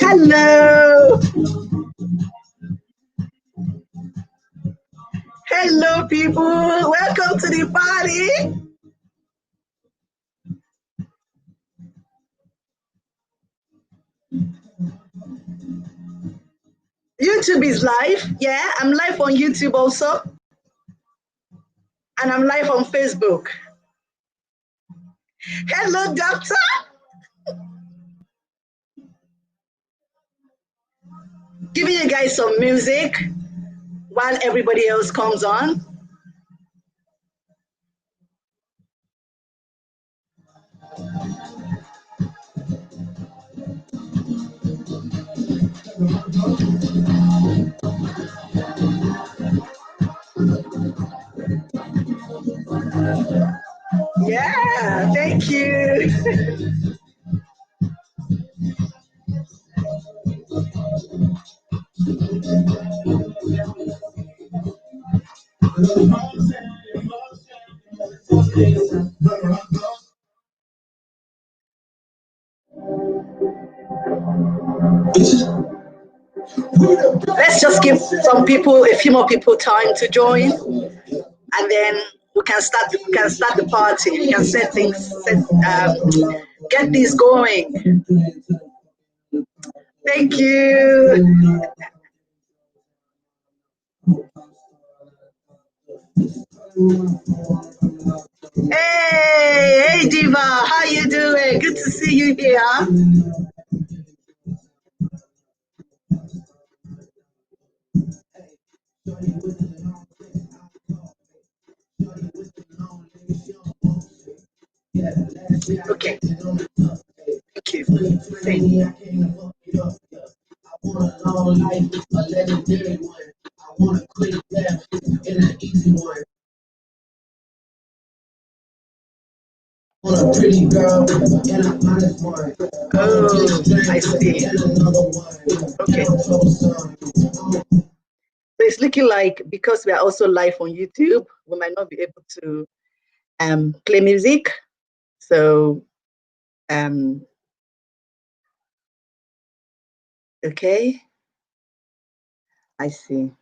Hello. Hello, people. Welcome to the party. YouTube is live. Yeah, I'm live on YouTube also. And I'm live on Facebook. Hello, doctor. Giving you guys some music while everybody else comes on. Yeah, thank you. Let's just give some people, a few more people, time to join, and then we can start. We can start the party. We can set things, get this going. Thank you. Hey, Diva, how you doing? Good to see you here. Okay. Thank you. Oh, I see. Okay. So it's looking like because we are also live on YouTube, we might not be able to play music. So okay, I see.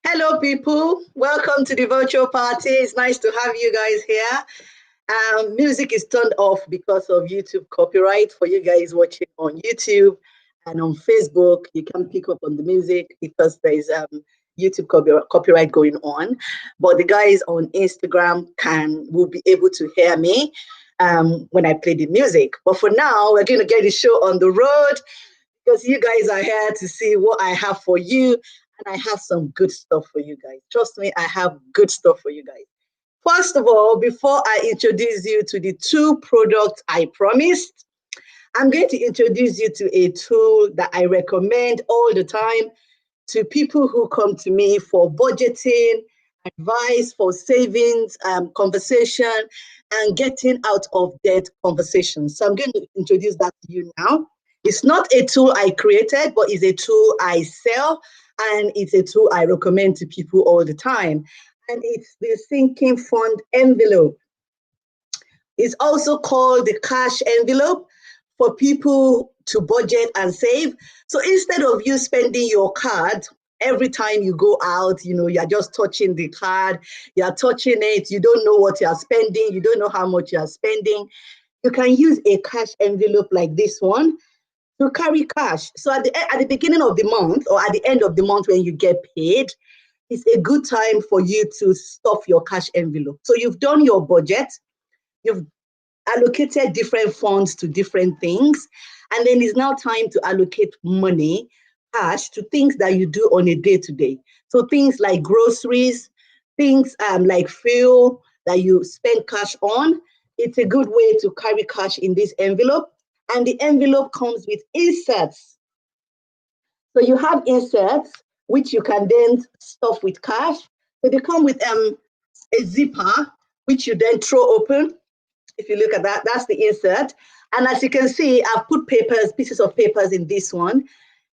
Hello, people. Welcome to the virtual party. It's nice to have you guys here. Music is turned off because of YouTube copyright for you guys watching on YouTube and on Facebook. You can pick up on the music because there is YouTube copyright going on. But the guys on Instagram will be able to hear me when I play the music. But for now, we're going to get the show on the road because you guys are here to see what I have for you. And I have some good stuff for you guys. Trust me, I have good stuff for you guys. First of all, before I introduce you to the two products I promised, I'm going to introduce you to a tool that I recommend all the time to people who come to me for budgeting advice, for savings, conversation, and getting out of debt conversations. So I'm going to introduce that to you now. It's not a tool I created, but it's a tool I sell, and it's a tool I recommend to people all the time. And it's the sinking fund envelope. It's also called the cash envelope for people to budget and save. So instead of you spending your card every time you go out, you're just touching the card, you're touching it, you don't know what you're spending, you don't know how much you're spending. You can use a cash envelope like this one to carry cash. So at the beginning of the month or at the end of the month when you get paid, it's a good time for you to stuff your cash envelope. So you've done your budget, you've allocated different funds to different things, and then it's now time to allocate money, cash, to things that you do on a day-to-day. So things like groceries, things like fuel that you spend cash on. It's a good way to carry cash in this envelope. And the envelope comes with inserts. So you have inserts, which you can then stuff with cash. So they come with a zipper, which you then throw open. If you look at that, that's the insert. And as you can see, I've put pieces of papers in this one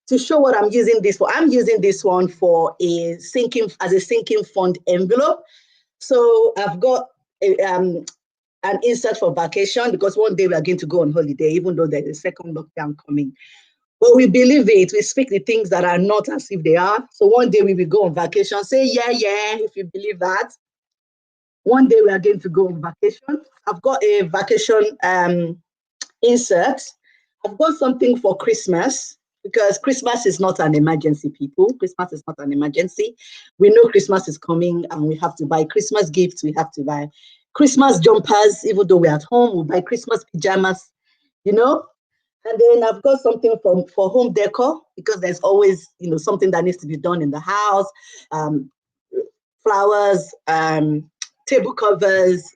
to show what I'm using this for. I'm using this one for as a sinking fund envelope. So I've got an insert for vacation, because one day we are going to go on holiday, even though there's a second lockdown coming. But we believe it. We speak the things that are not as if they are. So one day we will go on vacation. Say, yeah, if you believe that. One day we are going to go on vacation. I've got a vacation insert. I've got something for Christmas, because Christmas is not an emergency, people. Christmas is not an emergency. We know Christmas is coming and we have to buy Christmas gifts. We have to buy Christmas jumpers, even though we're at home. We'll buy Christmas pajamas, And then I've got something for home decor, because there's always, something that needs to be done in the house. Flowers, table covers,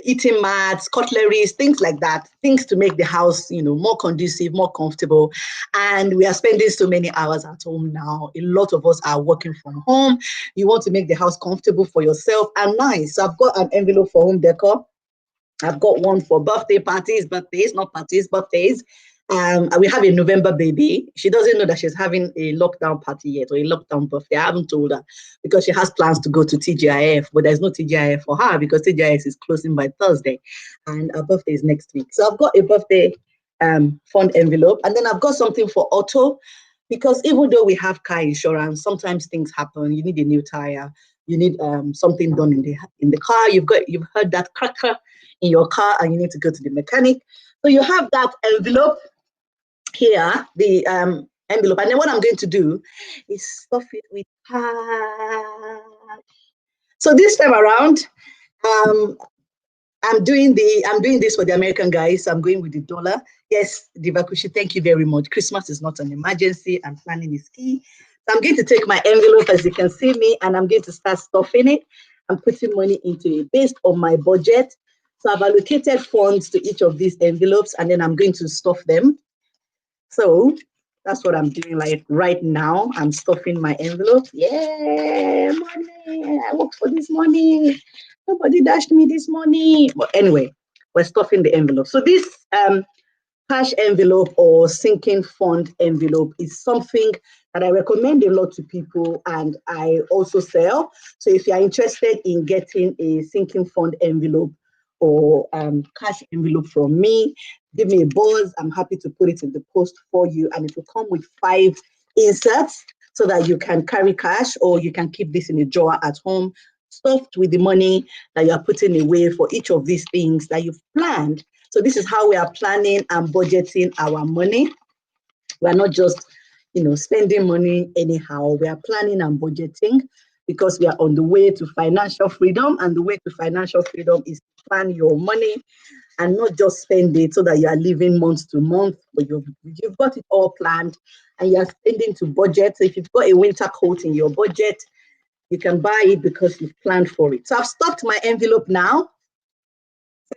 eating mats, cutleries, things like that, things to make the house, more conducive, more comfortable. And we are spending so many hours at home now. A lot of us are working from home. You want to make the house comfortable for yourself and nice. So I've got an envelope for home decor. I've got one for birthdays, not parties, birthdays. We have a November baby. She doesn't know that she's having a lockdown party yet, or a lockdown birthday. I haven't told her, because she has plans to go to TGIF, but there's no TGIF for her because TGIF is closing by Thursday, and her birthday is next week. So I've got a birthday fund envelope, and then I've got something for auto, because even though we have car insurance, sometimes things happen. You need a new tire, you need something done in the car. You've heard that cracker in your car, and you need to go to the mechanic. So you have that envelope here, the envelope, and then what I'm going to do is stuff it with cash. So this time around, I'm doing this for the American guys. So I'm going with the dollar. Yes, Divakushi, thank you very much. Christmas is not an emergency, and planning is key. So I'm going to take my envelope, as you can see me, and I'm going to start stuffing it. I'm putting money into it based on my budget. So I've allocated funds to each of these envelopes, and then I'm going to stuff them. So that's what I'm doing right now. I'm stuffing my envelope. Yeah, money. I worked for this money. Nobody dashed me this money. But anyway, we're stuffing the envelope. So this cash envelope or sinking fund envelope is something that I recommend a lot to people, and I also sell. So if you're interested in getting a sinking fund envelope or cash envelope from me, give me a buzz. I'm happy to put it in the post for you, and it will come with 5 inserts so that you can carry cash, or you can keep this in a drawer at home, stuffed with the money that you're putting away for each of these things that you've planned. So this is how we are planning and budgeting our money. We're not just, spending money anyhow. We are planning and budgeting, because we are on the way to financial freedom, and the way to financial freedom is to plan your money and not just spend it so that you are living month to month, but you've got it all planned and you're spending to budget. So if you've got a winter coat in your budget, you can buy it because you've planned for it. So I've stuffed my envelope now.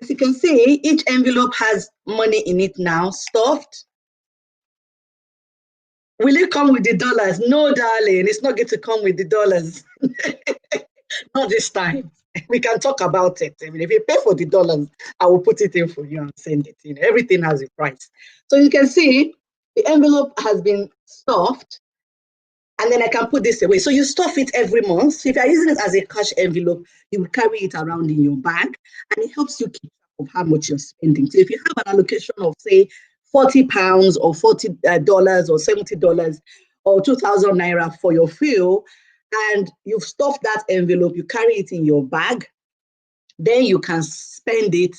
As you can see, each envelope has money in it now, stuffed. Will it come with the dollars? No, darling, it's not going to come with the dollars. Not this time. We can talk about it. I mean, if you pay for the dollars, I will put it in for you and send it. Everything has a price. So you can see the envelope has been stuffed, and then I can put this away. So you stuff it every month. So if you're using it as a cash envelope, you will carry it around in your bag, and it helps you keep track of how much you're spending. So if you have an allocation of, say, £40 or $40 or $70 or 2,000 naira for your fuel, and you've stuffed that envelope, you carry it in your bag, then you can spend it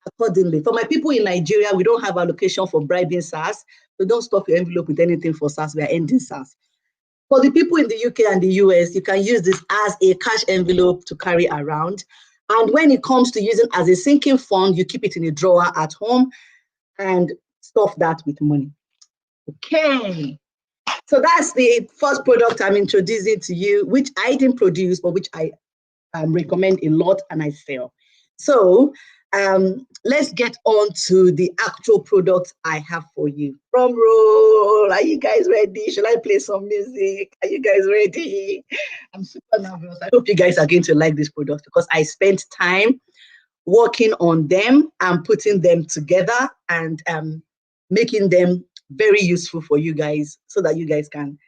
accordingly. For my people in Nigeria, we don't have allocation for bribing SARS. So don't stuff your envelope with anything for SARS. We are ending SARS. For the people in the UK and the US, you can use this as a cash envelope to carry around. And when it comes to using as a sinking fund, you keep it in a drawer at home and stuff that with money. Okay. So that's the first product I'm introducing to you, which I didn't produce, but which I recommend a lot and I sell. So let's get on to the actual product I have for you. Drum roll. Are you guys ready? Should I play some music? Are you guys ready? I'm super nervous. I hope you guys are going to like this product because I spent time working on them and putting them together and making them very useful for you guys so that you guys can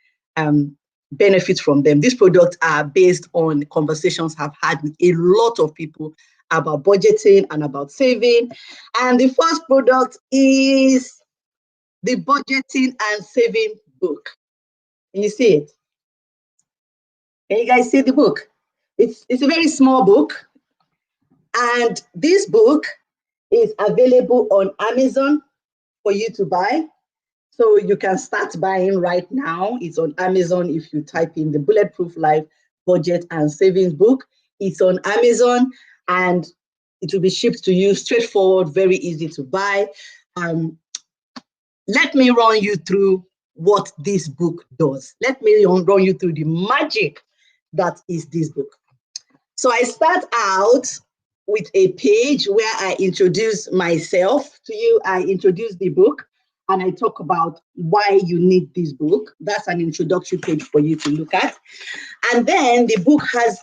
benefit from them. These products are based on conversations I've had with a lot of people about budgeting and about saving. And the first product is the budgeting and saving book. Can you see it? Can you guys see the book? It's a very small book. And this book is available on Amazon for you to buy. So you can start buying right now. It's on Amazon if you type in the Bulletproof Life Budget and Savings book. It's on Amazon and it will be shipped to you straightforward, very easy to buy. Let me run you through what this book does. Let me run you through the magic that is this book. So I start out with a page where I introduce myself to you. I introduce the book and I talk about why you need this book. That's an introductory page for you to look at. And then the book has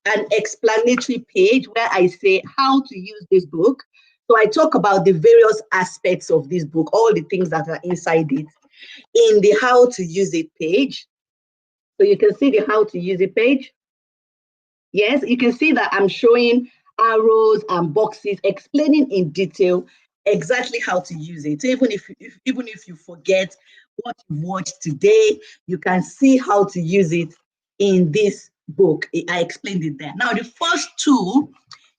an explanatory page where I say how to use this book. So I talk about the various aspects of this book, all the things that are inside it in the how to use it page. So you can see the how to use it page. Yes, you can see that I'm showing arrows and boxes explaining in detail exactly how to use it. So even if you forget what you've watched today, you can see how to use it in this book. I explained it there. Now, the first tool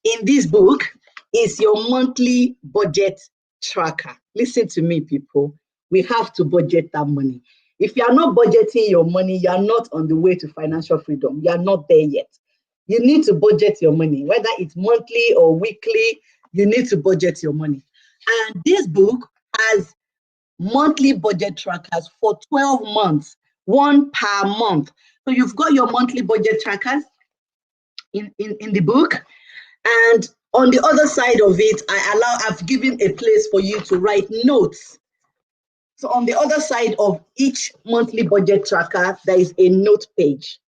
in this book is your monthly budget tracker. Listen to me, people. We have to budget that money. If you are not budgeting your money, you are not on the way to financial freedom. You are not there yet. You need to budget your money, whether it's monthly or weekly, you need to budget your money. And this book has monthly budget trackers for 12 months, one per month. So you've got your monthly budget trackers in the book. And on the other side of it, I've given a place for you to write notes. So on the other side of each monthly budget tracker, there is a note page.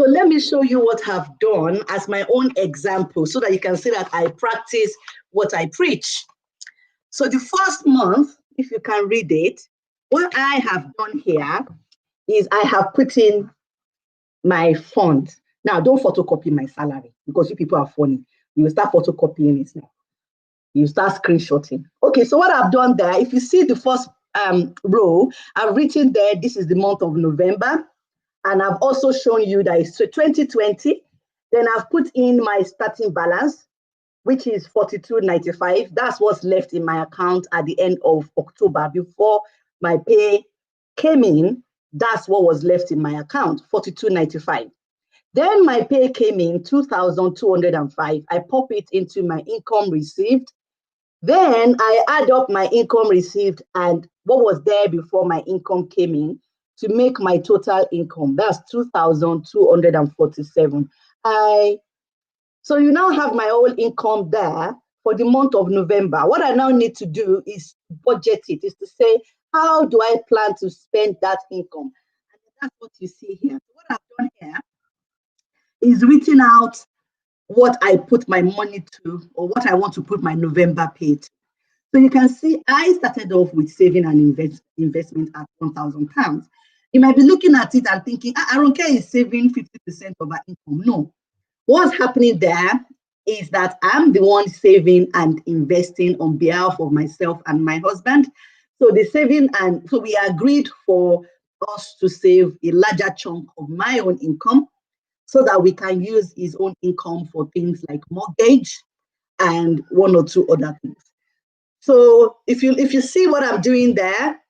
So let me show you what I've done as my own example so that you can see that I practice what I preach. So the first month, if you can read it, what I have done here is I have put in my fund. Now, don't photocopy my salary because you people are funny. You will start photocopying it now. You start screenshotting. Okay, so what I've done there, if you see the first row, I've written there, this is the month of November. And I've also shown you that it's 2020. Then I've put in my starting balance, which is 42.95. That's what's left in my account at the end of October before my pay came in. That's what was left in my account, 42.95. Then my pay came in 2,205. I pop it into my income received. Then I add up my income received and what was there before my income came in to make my total income. That's 2,247. So you now have my whole income there for the month of November. What I now need to do is budget it, is to say, how do I plan to spend that income? And that's what you see here. So what I've done here is written out what I put my money to or what I want to put my November pay to. So you can see I started off with saving and investment at £1,000. You might be looking at it and thinking, Aronke is saving 50% of her income. No. What's happening there is that I'm the one saving and investing on behalf of myself and my husband. So the saving, and so we agreed for us to save a larger chunk of my own income so that we can use his own income for things like mortgage and one or two other things. So if you see what I'm doing there,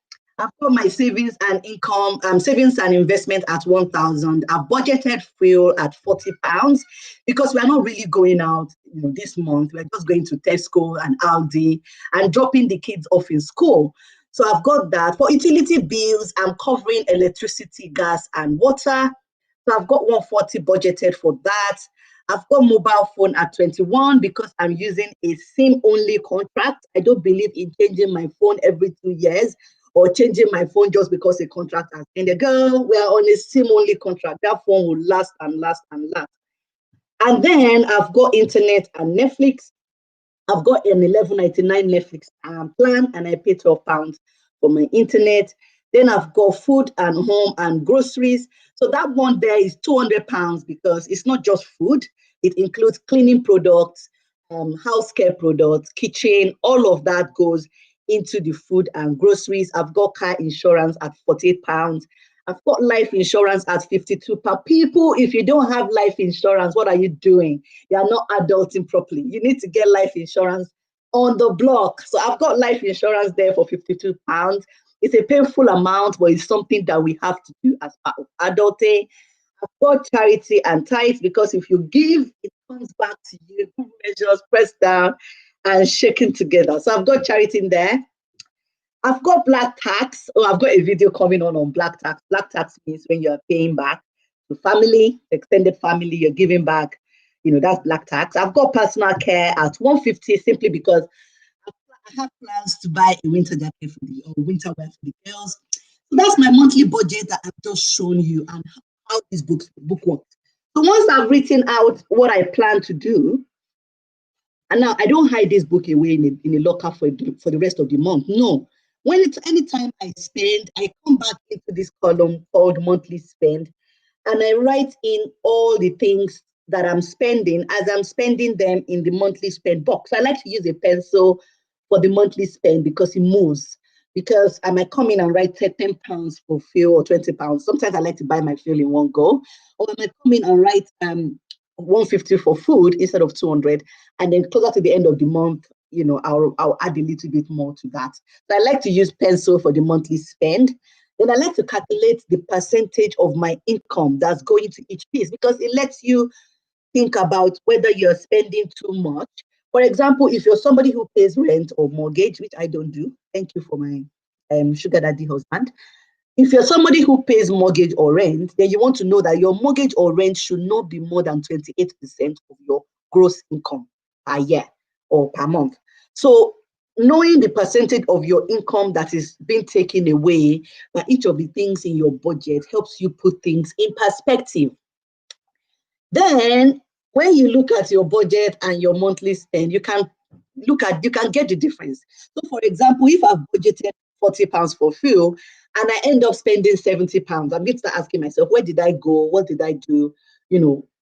I've got my savings and income, savings and investment at 1,000. I've budgeted fuel at £40 because we're not really going out, this month. We're just going to Tesco and Aldi and dropping the kids off in school. So I've got that. For utility bills, I'm covering electricity, gas, and water. So I've got 140 budgeted for that. I've got mobile phone at 21 because I'm using a SIM-only contract. I don't believe in changing my phone every 2 years or changing my phone just because a contract has ended. Girl, we are on a SIM-only contract. That phone will last and last and last. And then I've got internet and Netflix. I've got an £11.99 Netflix plan, and I pay £12 for my internet. Then I've got food and home and groceries. So that one there is £200 because it's not just food. It includes cleaning products, house care products, kitchen, all of that goes into the food and groceries. I've got car insurance at £48. I've got life insurance at £52. People, if you don't have life insurance, what are you doing? You are not adulting properly. You need to get life insurance on the block. So I've got life insurance there for £52. It's a painful amount, but it's something that we have to do as part of adulting. I've got charity and tithes because if you give, it comes back to you. Good measures, pressed down and shaken together. So I've got charity in there. I've got black tax. Oh, I've got a video coming on black tax. Black tax means when you're paying back to family, extended family, you're giving back, that's black tax. I've got personal care at 150 simply because I have plans to buy a winter jacket or winter wear for the girls. So that's my monthly budget that I've just shown you and how this book works. So once I've written out what I plan to do, and now I don't hide this book away in a locker for the rest of the month. No. Anytime I spend, I come back into this column called monthly spend, and I write in all the things that I'm spending as I'm spending them in the monthly spend box. I like to use a pencil for the monthly spend because it moves. Because I might come in and write £10 for fuel or £20. Sometimes I like to buy my fuel in one go. Or I might come in and write 150 for food instead of 200, and then closer to the end of the month, I'll add a little bit more to that. So I like to use pencil for the monthly spend. Then I like to calculate the percentage of my income that's going to each piece because it lets you think about whether you're spending too much. For example, if you're somebody who pays rent or mortgage, which I don't do, thank you for my sugar daddy husband. If you're somebody who pays mortgage or rent, then you want to know that your mortgage or rent should not be more than 28% of your gross income per year or per month. So knowing the percentage of your income that is being taken away by each of the things in your budget helps you put things in perspective. Then when you look at your budget and your monthly spend, you can get the difference. So for example, if I've budgeted £40 for fuel and I end up spending £70, I'm going to start asking myself, where did I go? What did I do?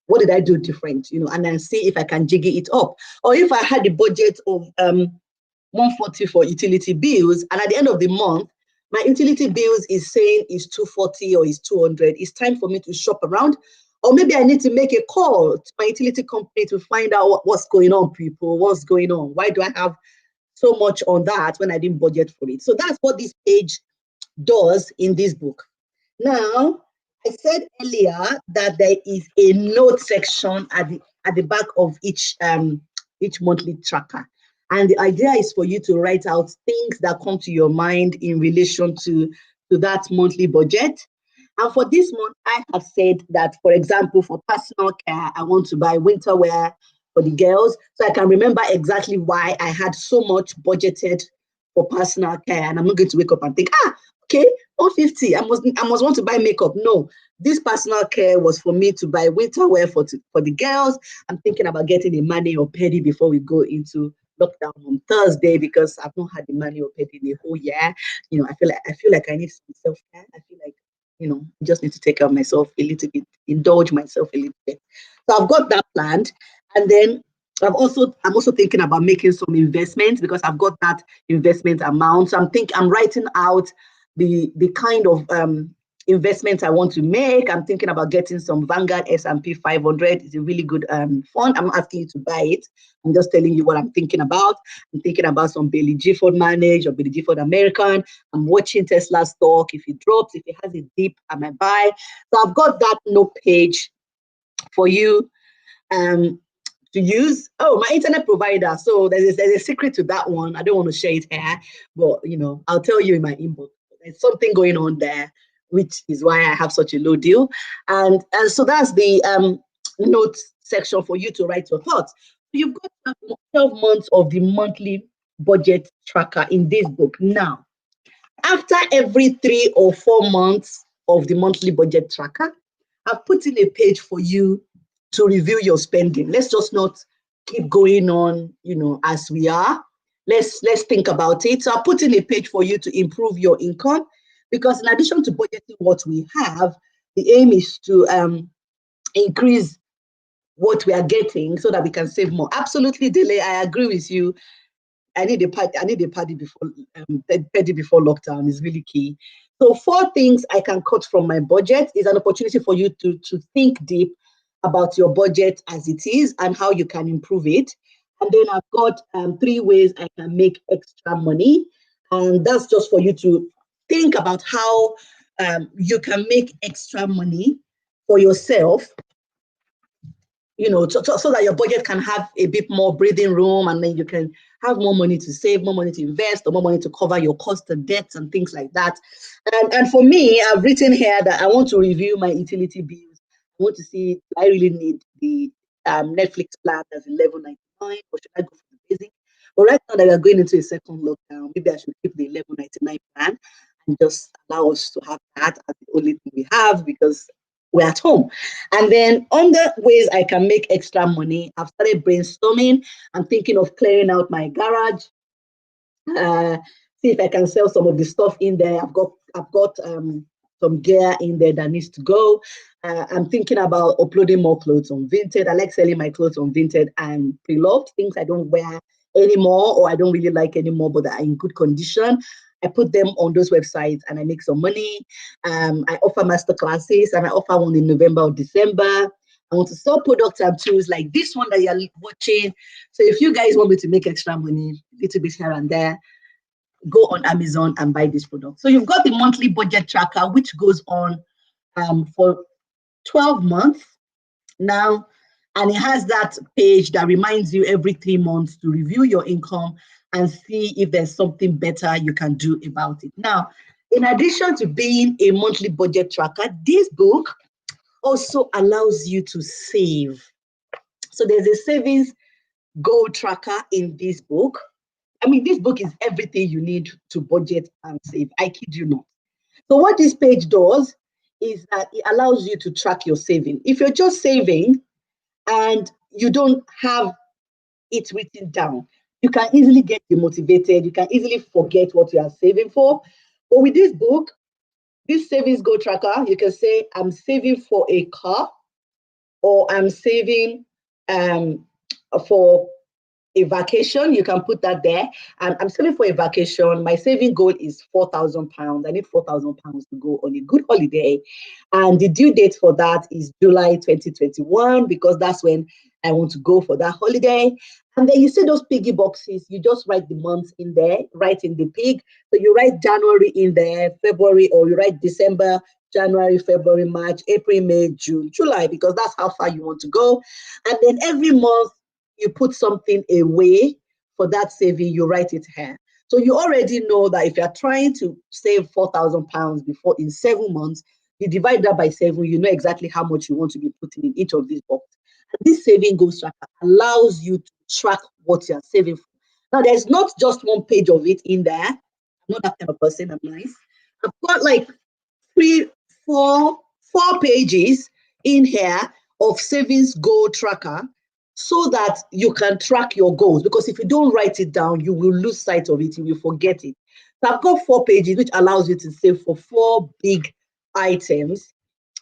What did I do different? And then see if I can jiggy it up. Or if I had a budget of 140 for utility bills, and at the end of the month, my utility bills is saying is 240 or is 200, it's time for me to shop around. Or maybe I need to make a call to my utility company to find out what's going on, people. What's going on? Why do I have so much on that when I didn't budget for it? So that's what this page does in this book. Now, I said earlier that there is a note section at the back of each monthly tracker. And the idea is for you to write out things that come to your mind in relation to that monthly budget. And for this month, I have said that, for example, for personal care, I want to buy winter wear for the girls. So I can remember exactly why I had so much budgeted for personal care. And I'm not going to wake up and think, okay, Oh, 50. I must want to buy makeup. No, this personal care was for me to buy winter wear for the girls. I'm thinking about getting a mani or pedi before we go into lockdown on Thursday because I've not had the mani or pedi in a whole year. I feel like I need some self care. I feel like I just need to take care of myself a little bit, indulge myself a little bit. So I've got that planned, and then I'm also thinking about making some investments because I've got that investment amount. So I'm writing out the kind of investments I want to make. I'm thinking about getting some Vanguard S&P 500. It's a really good fund. I'm asking you to buy it. I'm just telling you what I'm thinking about. I'm thinking about some Bailey Gifford Managed or Bailey Gifford American. I'm watching Tesla stock. If it drops, if it has a dip, I might buy. So I've got that note page for you um, to use. Oh, my internet provider. So there's a secret to that one. I don't want to share it here, but I'll tell you in my inbox. There's something going on there, which is why I have such a low deal. And so that's the note section for you to write your thoughts. You've got 12 months of the monthly budget tracker in this book. Now, after every 3 or 4 months of the monthly budget tracker, I've put in a page for you to review your spending. Let's just not keep going on, as we are. Let's think about it. So I put in a page for you to improve your income because in addition to budgeting what we have, the aim is to increase what we are getting so that we can save more. Absolutely, Dele, I agree with you. I need a paddy before paddy before lockdown is really key. So 4 things I can cut from my budget is an opportunity for you to think deep about your budget as it is and how you can improve it. And then I've got 3 ways I can make extra money, and that's just for you to think about how you can make extra money for yourself, so that your budget can have a bit more breathing room, and then you can have more money to save, more money to invest, or more money to cover your cost of debts and things like that. And for me, I've written here that I want to review my utility bills. I want to see, do I really need the Netflix plan that's 11.99, or should I go for the basic? But right now that we're going into a second lockdown, maybe I should keep the 11.99 plan and just allow us to have that as the only thing we have because we're at home. And then on the ways I can make extra money, I've started brainstorming. I'm thinking of clearing out my garage, uh, see if I can sell some of the stuff in there. I've got some gear in there that needs to go. I'm thinking about uploading more clothes on Vinted. I like selling my clothes on Vinted and pre-loved, things I don't wear anymore or I don't really like anymore, but that are in good condition. I put them on those websites and I make some money. I offer master classes and I offer one in November or December. I want to sell products and tools like this one that you're watching. So if you guys want me to make extra money, a little bit here and there, go on Amazon and buy this product. So you've got the monthly budget tracker, which goes on for 12 months now. And it has that page that reminds you every 3 months to review your income and see if there's something better you can do about it. Now, in addition to being a monthly budget tracker, this book also allows you to save. So there's a savings goal tracker in this book. I mean, this book is everything you need to budget and save. I kid you not. So what this page does is that it allows you to track your saving. If you're just saving and you don't have it written down, you can easily get demotivated. You can easily forget what you are saving for. But with this book, this savings goal tracker, you can say, I'm saving for a car, or I'm saving for a vacation. You can put that there. And I'm saving for a vacation. My saving goal is £4,000. I need £4,000 to go on a good holiday. And the due date for that is July 2021, because that's when I want to go for that holiday. And then you see those piggy boxes, you just write the months in there, write in the pig. So you write January in there, February, or you write December, January, February, March, April, May, June, July, because that's how far you want to go. And then every month you put something away for that saving, you write it here. So you already know that if you're trying to save £4,000 before in 7 months, you divide that by 7, you know exactly how much you want to be putting in each of these boxes. And this saving goals tracker allows you to track what you're saving for. Now, there's not just one page of it in there. I'm not that kind of person, I'm nice. I've got like three, four pages in here of savings goal tracker so that you can track your goals. Because if you don't write it down, you will lose sight of it. You will forget it. So I've got 4 pages, which allows you to save for 4 big items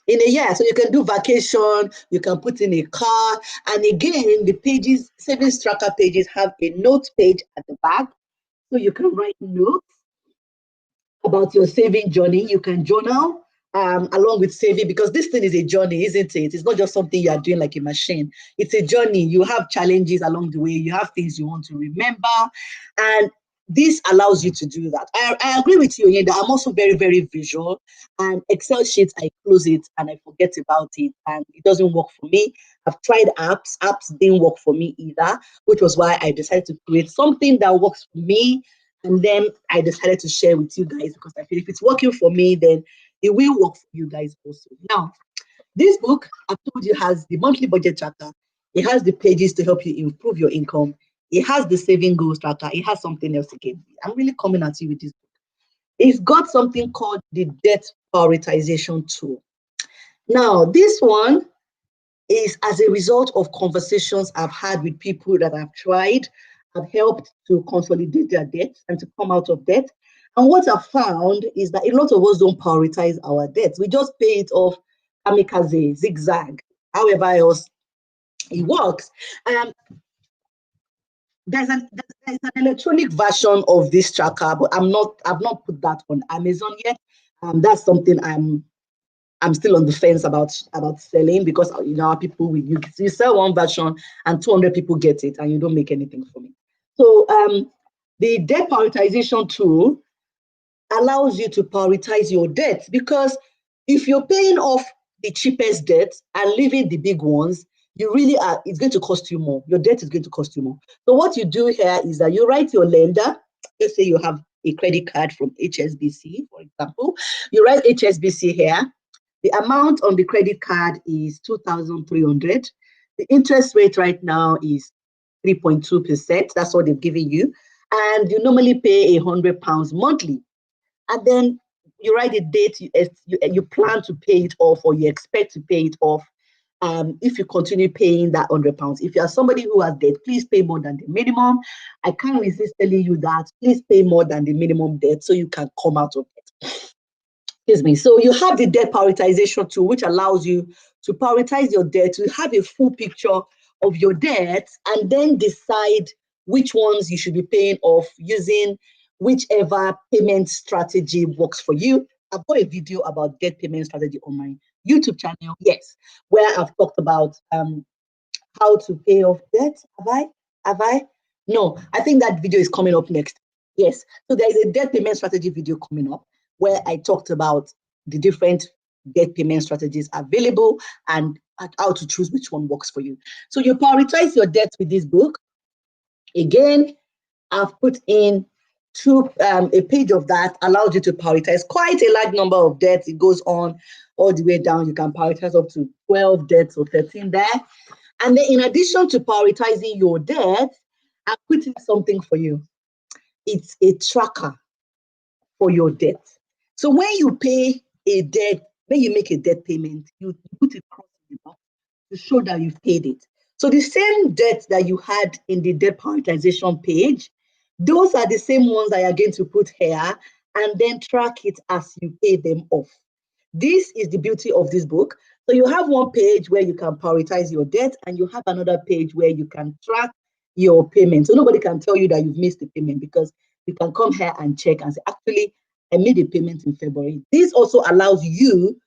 in a year. So you can do vacation, you can put in a car. And again, the pages, savings tracker pages have a note page at the back. So you can write notes about your saving journey. You can journal along with saving, because this thing is a journey, isn't it? It's not just something you are doing like a machine. It's a journey. You have challenges along the way. You have things you want to remember. And this allows you to do that. I agree with you, Yenda. I'm also very, very visual. And Excel sheets, I close it and I forget about it. And it doesn't work for me. I've tried apps. Apps didn't work for me either, which was why I decided to create something that works for me. And then I decided to share with you guys, because I feel if it's working for me, then it will work for you guys also. Now, this book, I've told you, has the monthly budget tracker. It has the pages to help you improve your income. It has the saving goals tracker. It has something else again. I'm really coming at you with this book. It's got something called the debt prioritization tool. Now, this one is as a result of conversations I've had with people that I've tried. Have helped to consolidate their debt and to come out of debt. And what I've found is that a lot of us don't prioritize our debts. We just pay it off kamikaze, zigzag, however else it works. There's an electronic version of this tracker, but I've not put that on Amazon yet. That's something I'm still on the fence about selling, because people you sell one version and 200 people get it and you don't make anything from it. So the debt prioritization tool allows you to prioritize your debts, because if you're paying off the cheapest debt and leaving the big ones, it's going to cost you more. Your debt is going to cost you more. So what you do here is that you write your lender. Let's say you have a credit card from HSBC, for example. You write HSBC here. The amount on the credit card is 2,300. The interest rate right now is 3.2%. That's what they've given you. And you normally pay £100 monthly. And then you write a date you plan to pay it off, or you expect to pay it off. If you continue paying that £100. If you are somebody who has debt, please pay more than the minimum. I can't resist telling you that. Please pay more than the minimum debt so you can come out of it. Excuse me. So you have the debt prioritization tool, which allows you to prioritize your debt, to have a full picture of your debt, and then decide which ones you should be paying off using whichever payment strategy works for you. I've got a video about debt payment strategy on my YouTube channel, yes, where I've talked about how to pay off debt. Have I? No, I think that video is coming up next. Yes, so there is a debt payment strategy video coming up where I talked about the different debt payment strategies available and how to choose which one works for you. So you prioritize your debt with this book. Again, I've put in a page of that allows you to prioritize quite a large number of debts. It goes on all the way down. You can prioritize up to 12 debts or 13 there. And then in addition to prioritizing your debt, I've put in something for you. It's a tracker for your debt. So when you pay a debt, when you make a debt payment, you put it across the box to show that you've paid it. So the same debt that you had in the debt prioritization page, those are the same ones that you're going to put here and then track it as you pay them off. This is the beauty of this book. So you have one page where you can prioritize your debt, and you have another page where you can track your payment. So nobody can tell you that you've missed the payment, because you can come here and check and say, actually, I made a payment in February. This also allows you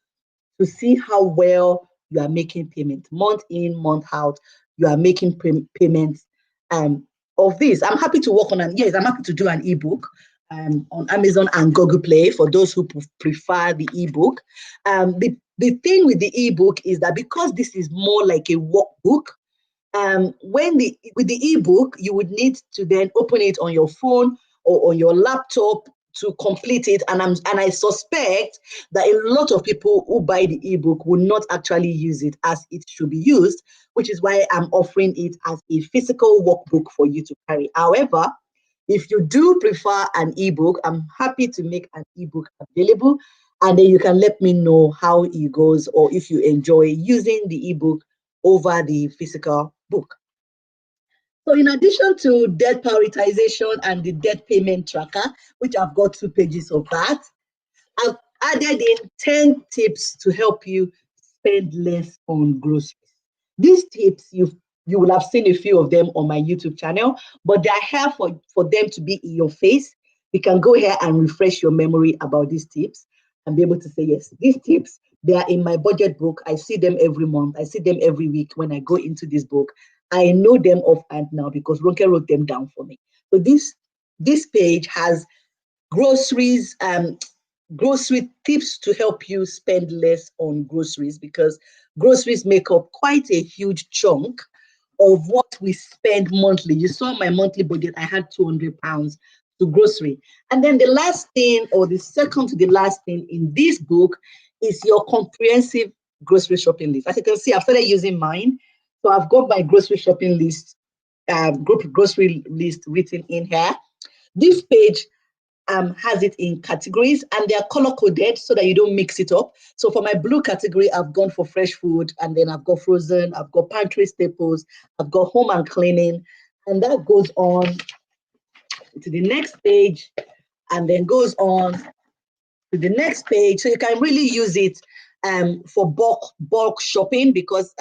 to see how well you are making payments, month in, month out. You are making payments of this. I'm happy to work on I'm happy to do an ebook on Amazon and Google Play for those who prefer the ebook. The thing with the ebook is that because this is more like a workbook, with the ebook, you would need to then open it on your phone or on your laptop to complete it. And I suspect that a lot of people who buy the ebook will not actually use it as it should be used, which is why I'm offering it as a physical workbook for you to carry. However, If you do prefer an ebook, I'm happy to make an ebook available. And then you can let me know how it goes or if you enjoy using the ebook over the physical book. So in addition to debt prioritization and the debt payment tracker, which I've got 2 pages of that, I've added in 10 tips to help you spend less on groceries. These tips, you will have seen a few of them on my YouTube channel, but they are here for them to be in your face. You can go here and refresh your memory about these tips and be able to say, yes, these tips, they are in my budget book. I see them every month. I see them every week when I go into this book. I know them offhand now because Ronke wrote them down for me. So this page has groceries, grocery tips to help you spend less on groceries, because groceries make up quite a huge chunk of what we spend monthly. You saw my monthly budget, I had £200 to grocery. And then the last thing, or the second to the last thing in this book, is your comprehensive grocery shopping list. As you can see, I've started using mine. So I've got my grocery shopping list, grocery list written in here. This page has it in categories, and they are color coded so that you don't mix it up. So for my blue category, I've gone for fresh food, and then I've got frozen, I've got pantry staples, I've got home and cleaning, and that goes on to the next page, and then goes on to the next page. So you can really use it for bulk shopping, because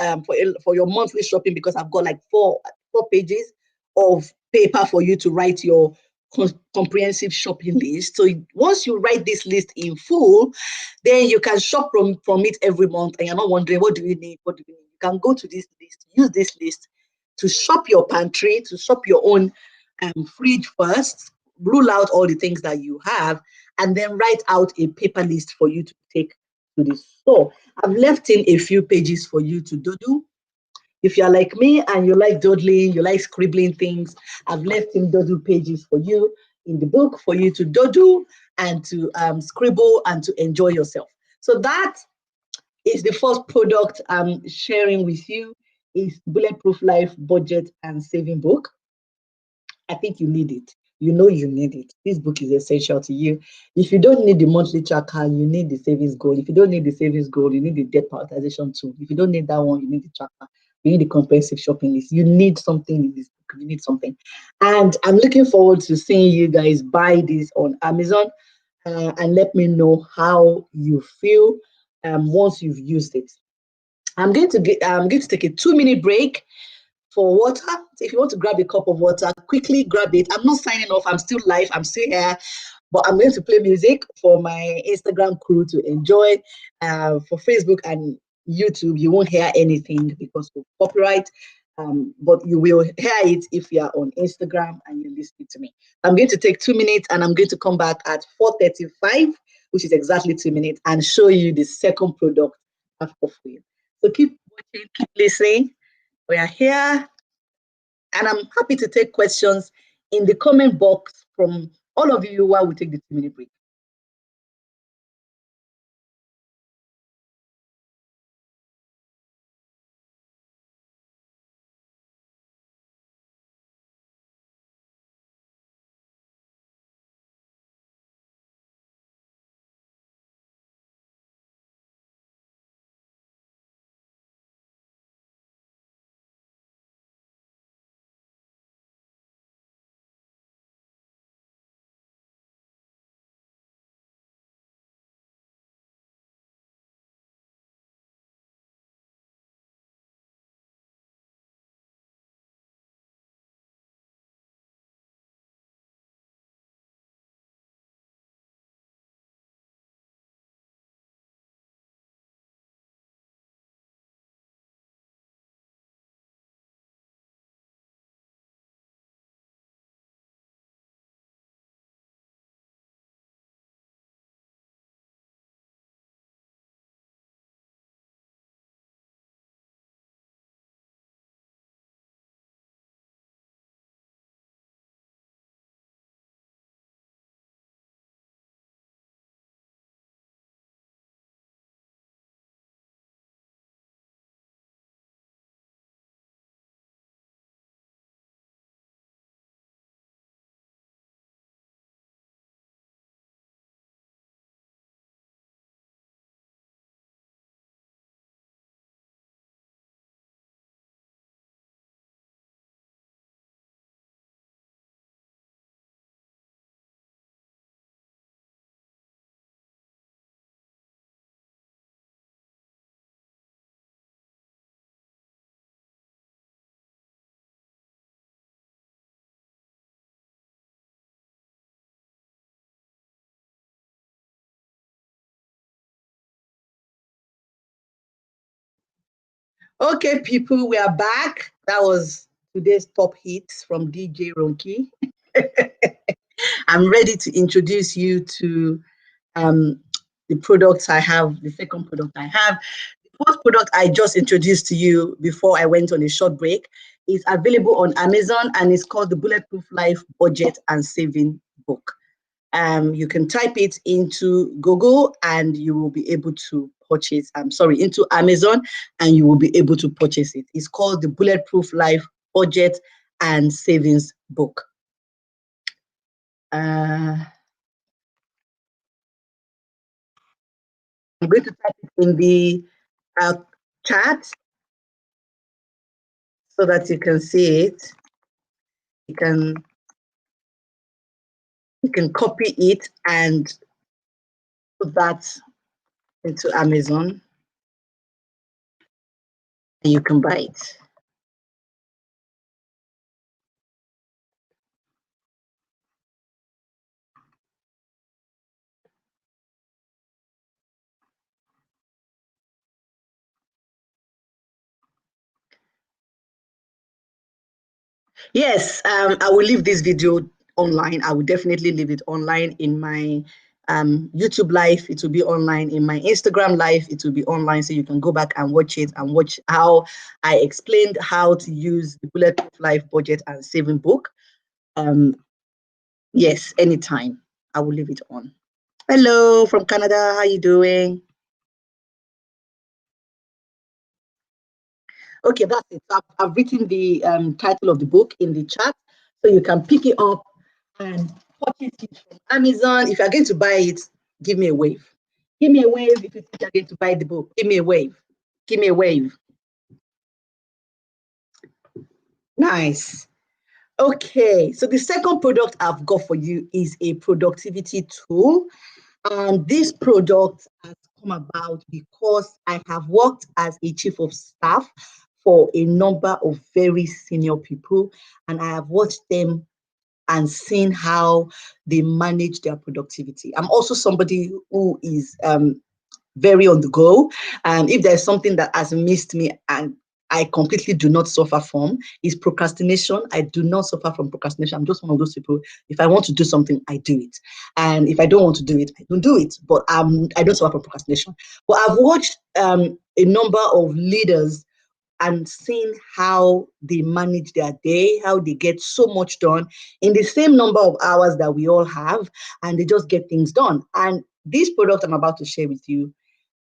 for your monthly shopping, because I've got like four pages of paper for you to write your comprehensive shopping list. So once you write this list in full, then you can shop from it every month, and you're not wondering, what do you need? What do you need? You can go to this list, use this list to shop your pantry, to shop your own fridge first, rule out all the things that you have, and then write out a paper list for you to take to the store. I've left in a few pages for you to do. If you're like me and you like doodling, you like scribbling things, I've left in doodle pages for you in the book for you to doodle and to scribble and to enjoy yourself. So that is the first product I'm sharing with you, is Bulletproof Life Budget and Saving Book. I think you need it. You know you need it. This book is essential to you. If you don't need the monthly tracker, you need the savings goal. If you don't need the savings goal, you need the debt prioritization tool. If you don't need that one, you need the tracker. You need the comprehensive shopping list. You need something in this book. You need something. And I'm looking forward to seeing you guys buy this on Amazon, and let me know how you feel once you've used it. I'm going to take a 2-minute break for water. So if you want to grab a cup of water, quickly grab it. I'm not signing off. I'm still live. I'm still here. But I'm going to play music for my Instagram crew to enjoy. For Facebook and YouTube, you won't hear anything because of copyright. But you will hear it if you are on Instagram and you're listening to me. I'm going to take 2 minutes, and I'm going to come back at 4:35, which is exactly 2 minutes, and show you the second product I've got for you. So keep watching, keep listening. We are here, and I'm happy to take questions in the comment box from all of you while we take the 2-minute break. Okay, people, we are back. That was today's top hits from DJ Ronki. I'm ready to introduce you to um, the products I have, the second product I have. The first product I just introduced to you before I went on a short break is available on Amazon and it's called the Bulletproof Life Budget and Saving Book. You can type it into Google and you will be able to purchase, into Amazon and you will be able to purchase it. It's called the Bulletproof Life Budget and Savings Book. I'm going to type it in the chat so that you can see it. You can copy it and put that into Amazon and you can buy it. Yes, I will leave this video online. I will definitely leave it online in my YouTube live. It will be online in my Instagram live. It will be online, so you can go back and watch it and watch how I explained how to use the Bulletproof Life Budget and Saving Book. Yes, anytime. I will leave it on. Hello from Canada. How you doing? Okay, that's it. So I've written the title of the book in the chat, so you can pick it up and purchase it from Amazon. If you're going to buy it, give me a wave. Give me a wave if you think you're going to buy the book. Give me a wave. Give me a wave. Nice. Okay, so the second product I've got for you is a productivity tool. And this product has come about because I have worked as a chief of staff for a number of very senior people, and I have watched them and seen how they manage their productivity. I'm also somebody who is very on the go. If there's something that has missed me and I completely do not suffer from is procrastination. I do not suffer from procrastination. I'm just one of those people. If I want to do something, I do it. And if I don't want to do it, I don't do it. But I don't suffer from procrastination. But I've watched a number of leaders and seen how they manage their day, how they get so much done in the same number of hours that we all have, and they just get things done. And this product I'm about to share with you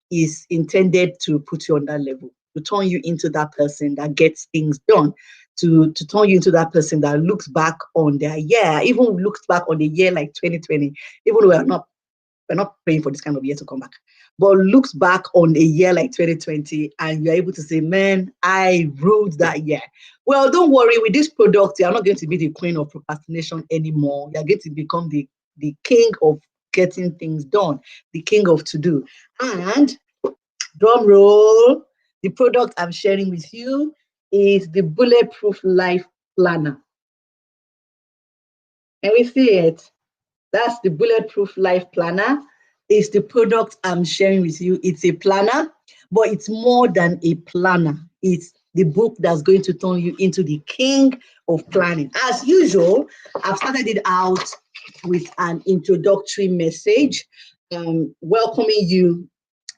is intended to put you on that level, to turn you into that person that gets things done, to turn you into that person that looks back on their year, even looks back on the year like 2020, even though we're not praying for this kind of year to come back, but looks back on a year like 2020 and you're able to say, man, I ruled that year. Well, don't worry, with this product, you're not going to be the queen of procrastination anymore. You're going to become the king of getting things done, the king of to do. And drum roll, the product I'm sharing with you is the Bulletproof Life Planner. Can we see it? That's the Bulletproof Life Planner. It's the product I'm sharing with you. It's a planner, but it's more than a planner. It's the book that's going to turn you into the king of planning. As usual, I've started it out with an introductory message, welcoming you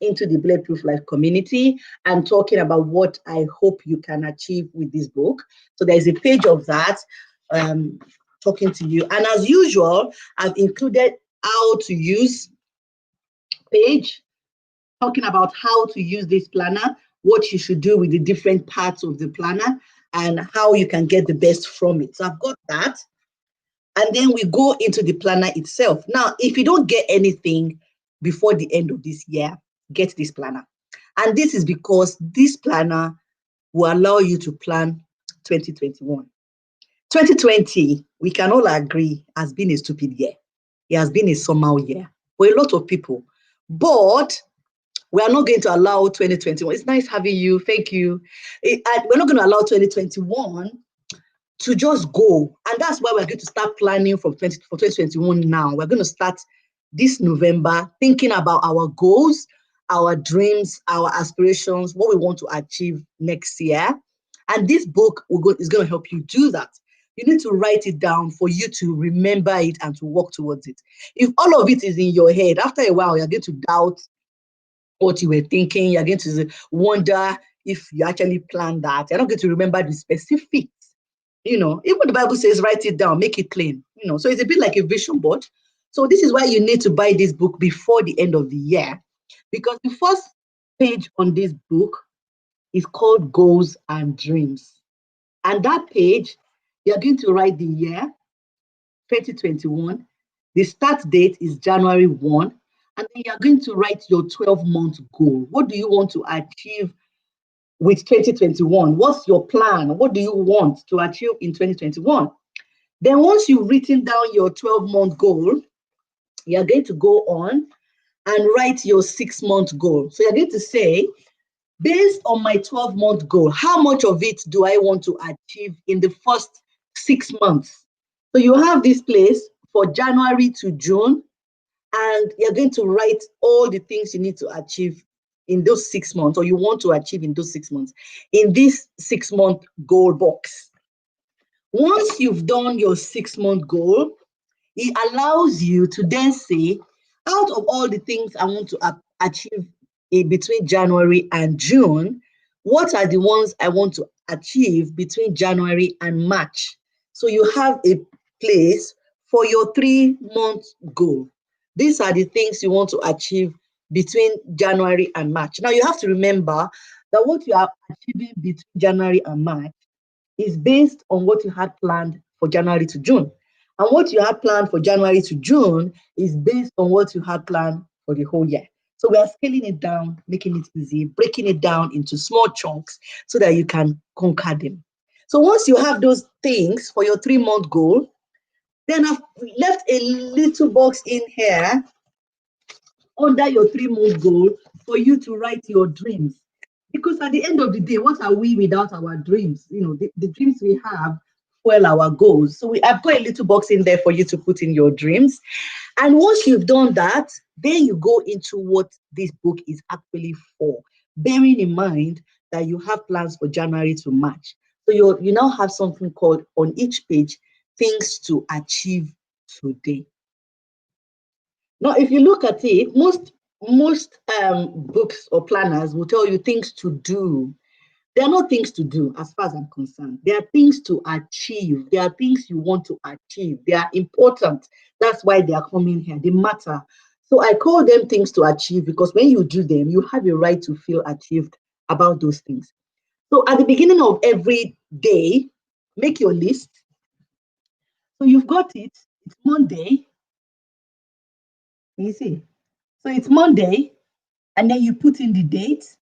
into the Bulletproof Life community and talking about what I hope you can achieve with this book. So there's a page of that. Talking to you. And as usual, I've included how to use page, talking about how to use this planner, what you should do with the different parts of the planner, and how you can get the best from it. So I've got that. And then we go into the planner itself. Now, if you don't get anything before the end of this year, get this planner. And this is because this planner will allow you to plan 2021. 2020, we can all agree, has been a stupid year. It has been a somehow year for a lot of people. But we are not going to allow 2021. It's nice having you. Thank you. We're not going to allow 2021 to just go. And that's why we're going to start planning for 2021 now. We're going to start this November thinking about our goals our dreams, our aspirations, what we want to achieve next year. And this book is going to help you do that. You need to write it down for you to remember it and to work towards it. If all of it is in your head, after a while, you're going to doubt what you were thinking. You're going to wonder if you actually planned that. You're not going to remember the specifics. Even the Bible says, write it down, make it plain. So it's a bit like a vision board. So this is why you need to buy this book before the end of the year, because the first page on this book is called Goals and Dreams. And that page, you're going to write the year 2021. The start date is January 1. And then you're going to write your 12-month goal. What do you want to achieve with 2021? What's your plan? What do you want to achieve in 2021? Then once you've written down your 12-month goal, you're going to go on and write your 6-month goal. So you're going to say, based on my 12-month goal, how much of it do I want to achieve in the first 6 months? So you have this place for January to June, and you're going to write all the things you need to achieve in those 6 months, or you want to achieve in those 6 months, in this 6-month goal box. Once you've done your 6-month goal, it allows you to then say, out of all the things I want to achieve between January and June, what are the ones I want to achieve between January and March? So you have a place for your 3-month goal. These are the things you want to achieve between January and March. Now, you have to remember that what you are achieving between January and March is based on what you had planned for January to June. And what you had planned for January to June is based on what you had planned for the whole year. So we are scaling it down, making it easy, breaking it down into small chunks so that you can conquer them. So once you have those things for your 3-month goal, then I've left a little box in here under your 3-month goal for you to write your dreams. Because at the end of the day, what are we without our dreams? The dreams we have fuel our goals. So I've got a little box in there for you to put in your dreams. And once you've done that, then you go into what this book is actually for, bearing in mind that you have plans for January to March. So you now have something called, on each page, things to achieve today. Now, if you look at it, most books or planners will tell you things to do. There are not things to do as far as I'm concerned. There are things to achieve. There are things you want to achieve. They are important. That's why they are coming here. They matter. So I call them things to achieve because when you do them, you have a right to feel achieved about those things. So at the beginning of every day, make your list. So you've got it. It's Monday. You see? So it's Monday, and then you put in the date.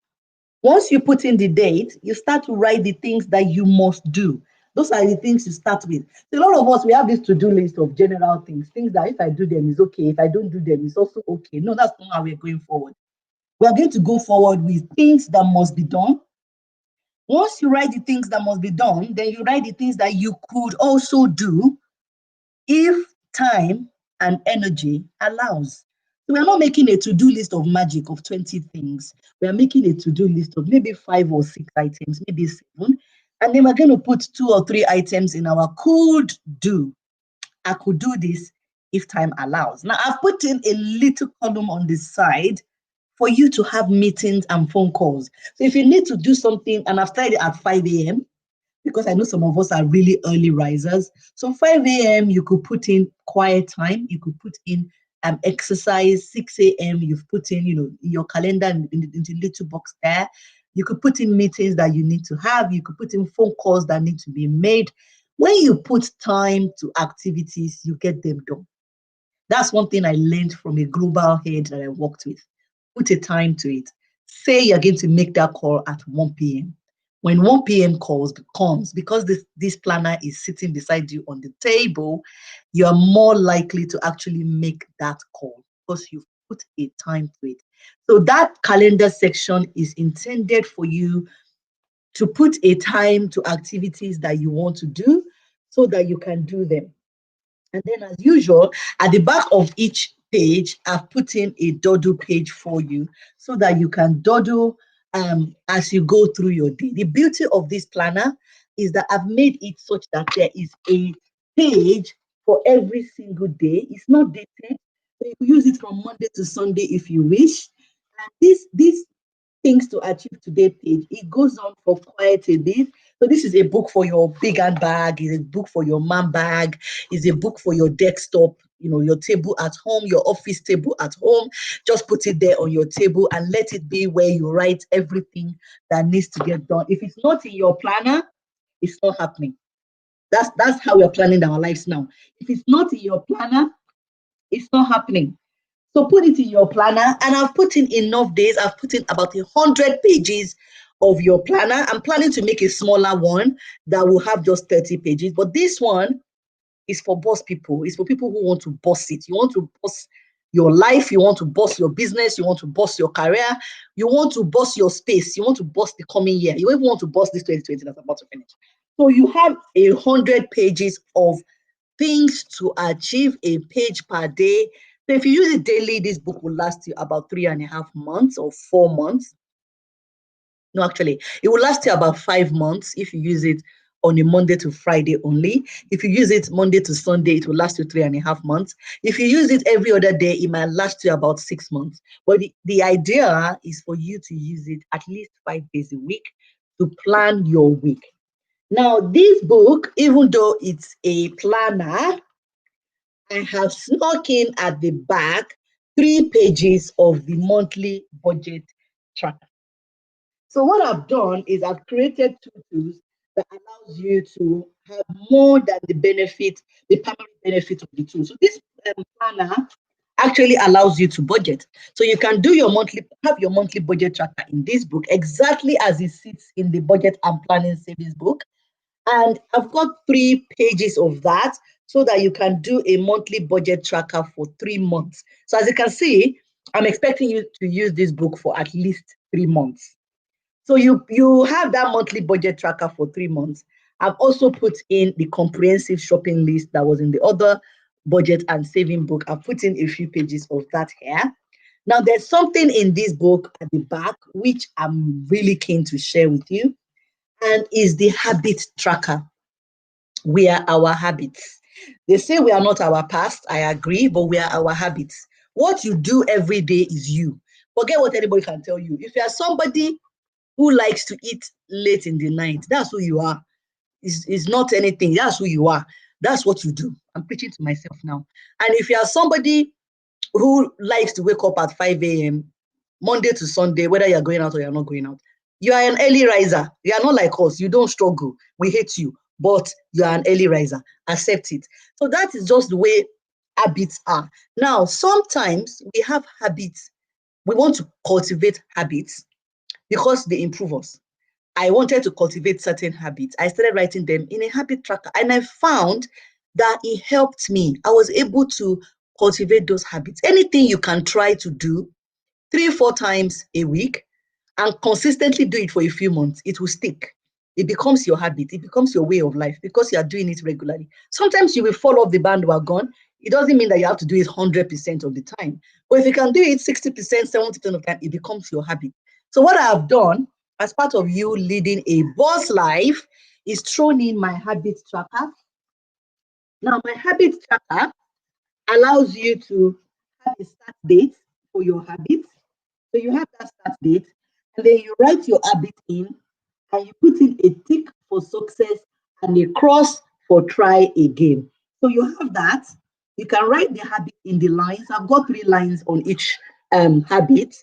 Once you put in the date, you start to write the things that you must do. Those are the things you start with. So a lot of us, we have this to-do list of general things that if I do them, it's okay. If I don't do them, it's also okay. No, that's not how we're going forward. We are going to go forward with things that must be done. Once you write the things that must be done, then you write the things that you could also do if time and energy allows. So we're not making a to-do list of magic of 20 things. We're making a to-do list of maybe 5 or 6 items, maybe 7. And then we're going to put 2 or 3 items in our could do. I could do this if time allows. Now, I've put in a little column on the side for you to have meetings and phone calls. So if you need to do something, and I've started at 5 a.m., because I know some of us are really early risers. So 5 a.m., you could put in quiet time. You could put in exercise. 6 a.m., you've put in, in your calendar in the little box there. You could put in meetings that you need to have. You could put in phone calls that need to be made. When you put time to activities, you get them done. That's one thing I learned from a global head that I worked with. Put a time to it. Say you're going to make that call at 1 p.m. When 1 p.m. comes, because this planner is sitting beside you on the table, you are more likely to actually make that call because you've put a time to it. So that calendar section is intended for you to put a time to activities that you want to do so that you can do them. And then, as usual, at the back of each page, I've put in a doodle page for you so that you can doodle as you go through your day. The beauty of this planner is that I've made it such that there is a page for every single day. It's not dated, so you can use it from Monday to Sunday if you wish. And this things to achieve today page, it goes on for quite a bit. So this is a book for your big hand bag, is a book for your man bag, is a book for your desktop, your table at home, your office table at home. Just put it there on your table and let it be where you write everything that needs to get done. If it's not in your planner, it's not happening. That's how we're planning our lives now. If it's not in your planner, it's not happening. So put it in your planner, and I've put in enough days. I've put in about 100 pages of your planner. I'm planning to make a smaller one that will have just 30 pages, but this one is for boss people. It's for people who want to boss it. You want to boss your life, you want to boss your business, you want to boss your career, you want to boss your space, you want to boss the coming year, you even want to boss this 2020 that's about to finish. So you have 100 pages of things to achieve, a page per day. So if you use it daily, this book will last you about 3.5 months or 4 months. No, actually, it will last you about 5 months if you use it on a Monday to Friday only. If you use it Monday to Sunday, it will last you 3.5 months. If you use it every other day, it might last you about 6 months. But the idea is for you to use it at least 5 days a week to plan your week. Now, this book, even though it's a planner, I have snuck in at the back 3 pages of the monthly budget tracker. So what I've done is I've created 2 tools that allows you to have more than the benefit, the primary benefit of the tool. So this planner actually allows you to budget. So you can do have your monthly budget tracker in this book exactly as it sits in the budget and planning savings book. And I've got 3 pages of that so that you can do a monthly budget tracker for 3 months. So as you can see, I'm expecting you to use this book for at least 3 months. So you have that monthly budget tracker for 3 months. I've also put in the comprehensive shopping list that was in the other budget and saving book. I've put in a few pages of that here. Now, there's something in this book at the back which I'm really keen to share with you, and is the habit tracker. We are our habits. They say we are not our past. I agree, but we are our habits. What you do every day is you. Forget what anybody can tell you. If you are somebody who likes to eat late in the night, that's who you are. It's not anything. That's who you are. That's what you do. I'm preaching to myself now. And if you are somebody who likes to wake up at 5 a.m., Monday to Sunday, whether you're going out or you're not going out, you are an early riser. You are not like us. You don't struggle. We hate you, but you are an early riser. Accept it. So that is just the way habits are. Now, sometimes we have habits. We want to cultivate habits because they improve us. I wanted to cultivate certain habits. I started writing them in a habit tracker, and I found that it helped me. I was able to cultivate those habits. Anything you can try to do 3-4 times a week and consistently do it for a few months, it will stick. It becomes your habit. It becomes your way of life because you are doing it regularly. Sometimes you will fall off the bandwagon. It doesn't mean that you have to do it 100% of the time. But if you can do it 60%, 70% of the time, it becomes your habit. So what I have done as part of you leading a boss life is thrown in my habit tracker. Now, my habit tracker allows you to have a start date for your habits. So you have that start date, and then you write your habit in, and you put in a tick for success and a cross for try again. So you have that. You can write the habit in the lines. I've got 3 lines on each habit.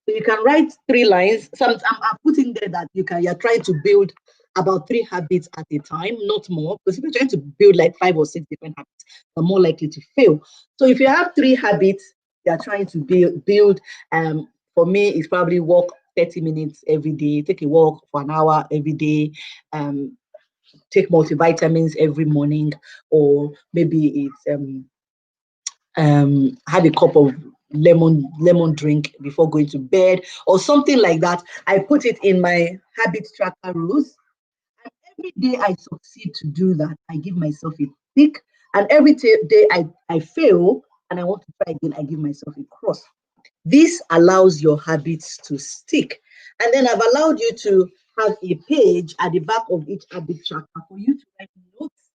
So you can write 3 lines. I'm putting there that you're trying to build about 3 habits at a time, not more, because if you're trying to build like 5 or 6 different habits, you're more likely to fail. So if you have 3 habits you're trying to build, for me, it's probably walk 30 minutes every day, take a walk for an hour every day, take multivitamins every morning, or maybe it's have a cup of lemon drink before going to bed or something like that. I put it in my habit tracker rules. And every day I succeed to do that, I give myself a tick. And every day I fail and I want to try again, I give myself a cross. This allows your habits to stick. And then I've allowed you to have a page at the back of each habit tracker for you to write notes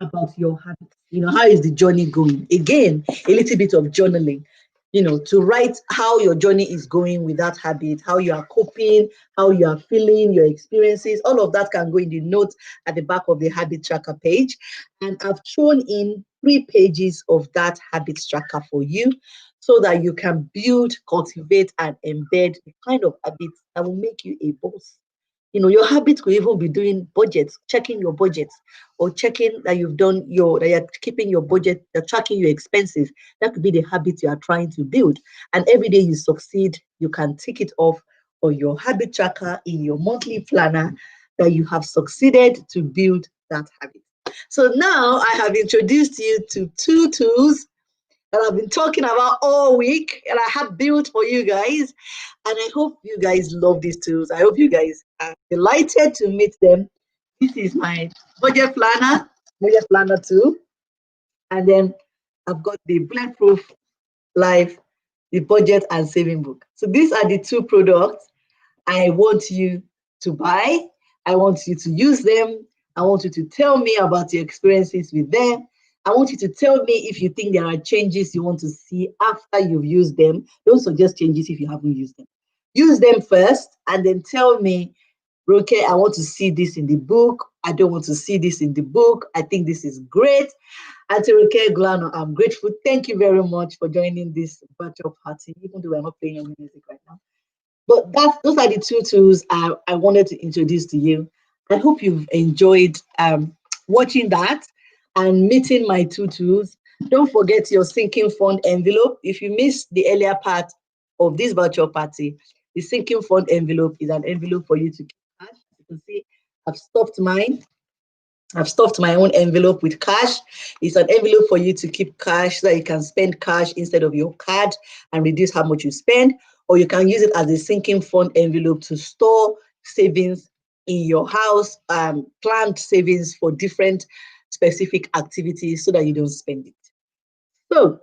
about your habits. How is the journey going? Again, a little bit of journaling, to write how your journey is going with that habit, how you are coping, how you are feeling, your experiences. All of that can go in the notes at the back of the habit tracker page. And I've thrown in 3 pages of that habit tracker for you so that you can build, cultivate, and embed the kind of habits that will make you a boss. Your habit could even be doing budgets, checking your budgets, or checking that that you're keeping your budget, you're tracking your expenses. That could be the habit you are trying to build. And every day you succeed, you can tick it off on your habit tracker in your monthly planner that you have succeeded to build that habit. So now I have introduced you to 2 tools that I've been talking about all week and I have built for you guys. And I hope you guys love these tools. I hope you guys are delighted to meet them. This is my budget planner 2. And then I've got the Bulletproof Life, the budget and saving book. So these are the 2 products I want you to buy. I want you to use them. I want you to tell me about your experiences with them. I want you to tell me if you think there are changes you want to see after you've used them. Don't suggest changes if you haven't used them. Use them first and then tell me, okay, I want to see this in the book. I don't want to see this in the book. I think this is great. And to Roke Glano, I'm grateful. Thank you very much for joining this virtual party, even though we're not playing any music right now. But those are the 2 tools I wanted to introduce to you. I hope you've enjoyed watching that and meeting my 2 tools. Don't forget your sinking fund envelope. If you missed the earlier part of this virtual party, the sinking fund envelope is an envelope for you to keep cash. You can see I've stuffed mine. I've stuffed my own envelope with cash. It's an envelope for you to keep cash so that you can spend cash instead of your card and reduce how much you spend. Or you can use it as a sinking fund envelope to store savings in your house, planned savings for different specific activities so that you don't spend it. So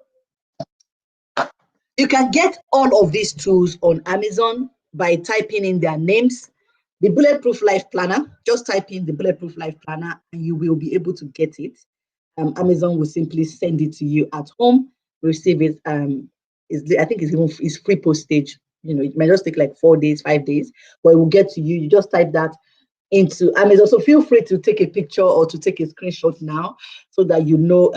you can get all of these tools on Amazon by typing in their names. The Bulletproof Life Planner, just type in the Bulletproof Life Planner and you will be able to get it. Amazon will simply send it to you at home, receive it. I think it's free postage. It might just take like 4 days, 5 days, but it will get to you. You just type that into Amazon. So feel free to take a picture or to take a screenshot now so that you know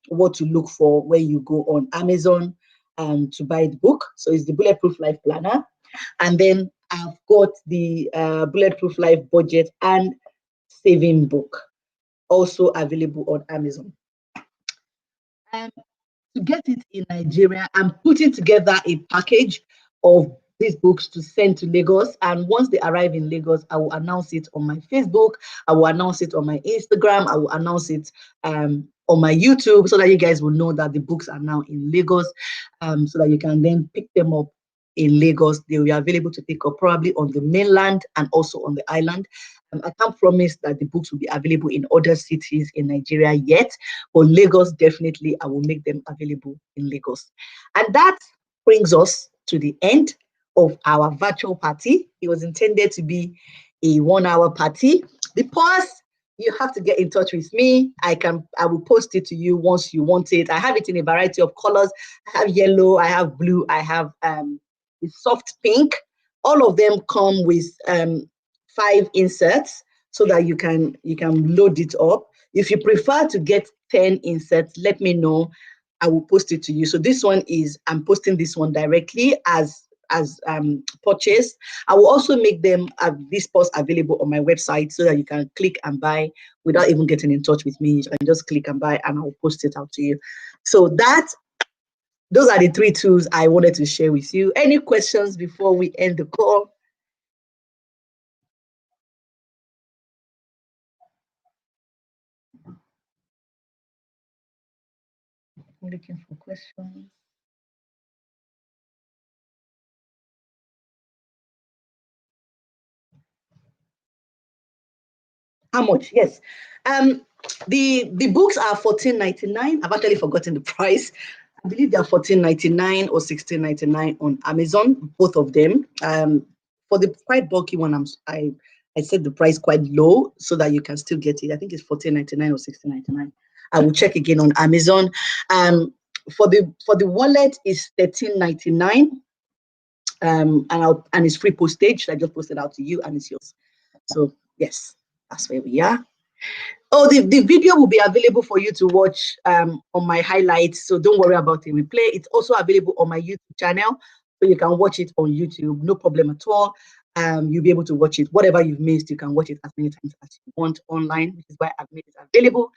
what to look for when you go on Amazon to buy the book. So it's the Bulletproof Life Planner. And then I've got the Bulletproof Life Budget and Saving Book, also available on Amazon. To get it in Nigeria, I'm putting together a package of these books to send to Lagos. And once they arrive in Lagos, I will announce it on my Facebook. I will announce it on my Instagram. I will announce it on my YouTube so that you guys will know that the books are now in Lagos, so that you can then pick them up in Lagos. They will be available to pick up probably on the mainland and also on the island. I can't promise that the books will be available in other cities in Nigeria yet, but Lagos, definitely, I will make them available in Lagos. And that brings us to the end of our virtual party. It was intended to be a 1-hour party. The pause, you have to get in touch with me. I will post it to you once you want it. I have it in a variety of colors. I have yellow, I have blue, I have soft pink. All of them come with 5 inserts so that you can load it up. If you prefer to get 10 inserts, let me know. I will post it to you. So this one I'm posting this one directly as purchased. I will also make them this post available on my website so that you can click and buy without even getting in touch with me. You can just click and buy and I'll post it out to you. So those are the 3 tools I wanted to share with you. Any questions before we end the call? I'm looking for questions. How much? Yes. The books are $14.99. I've actually forgotten the price. I believe they're 14.99 or 16.99 on Amazon, both of them. For the quite bulky one, I set the price quite low so that you can still get it. I think it's 14.99 or 16.99. I will check again on Amazon. For the wallet is 13.99. And it's free postage. I just posted out to you and it's yours. So yes, that's where we are. Oh, the video will be available for you to watch on my highlights. So don't worry about the replay. It's also available on my YouTube channel. So you can watch it on YouTube, no problem at all. You'll be able to watch it. Whatever you've missed, you can watch it as many times as you want online, which is why I've made it available.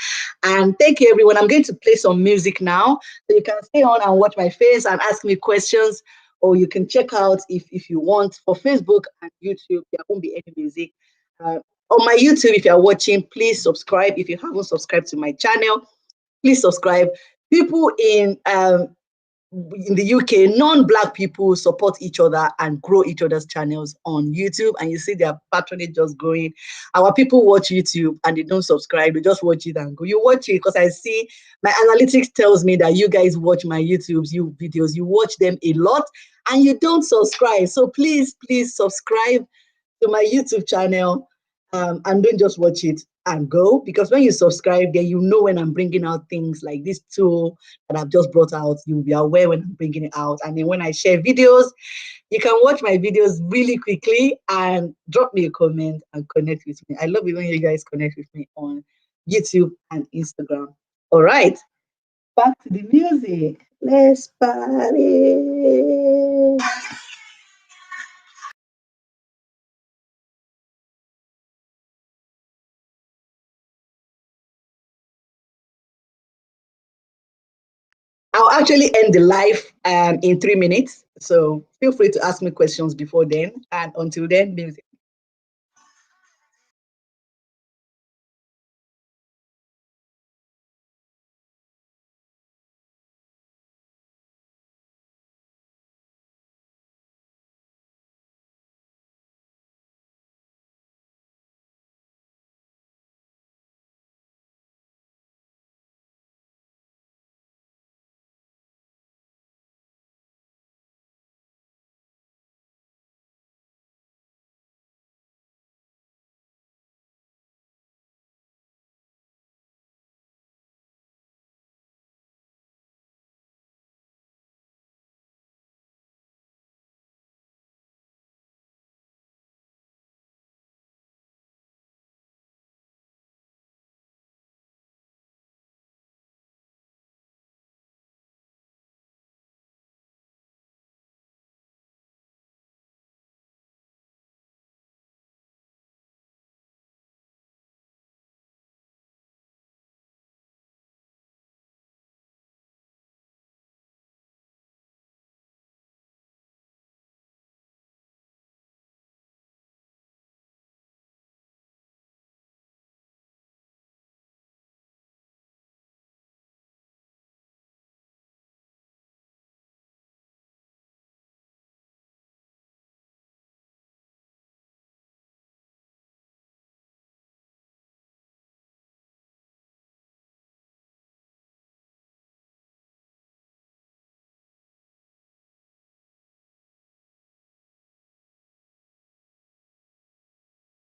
And thank you, everyone. I'm going to play some music now. So you can stay on and watch my face and ask me questions, or you can check out if you want. For Facebook and YouTube, there won't be any music. On my YouTube, if you're watching, please subscribe. If you haven't subscribed to my channel, please subscribe. People in the UK, non-Black people support each other and grow each other's channels on YouTube, and you see their patronage just growing. Our people watch YouTube and they don't subscribe. They just watch it and go. You watch it because I see my analytics tells me that you guys watch my YouTube's videos. You watch them a lot and you don't subscribe. So please subscribe to my YouTube channel. And don't just watch it and go, because when you subscribe, then you know when I'm bringing out things like this tool that I've just brought out. You'll be aware when I'm bringing it out. And then when I share videos, you can watch my videos really quickly and drop me a comment and connect with me. I love it when you guys connect with me on YouTube and Instagram. All right, back to the music. Let's party. I'll actually end the live in 3 minutes. So feel free to ask me questions before then. And until then, music.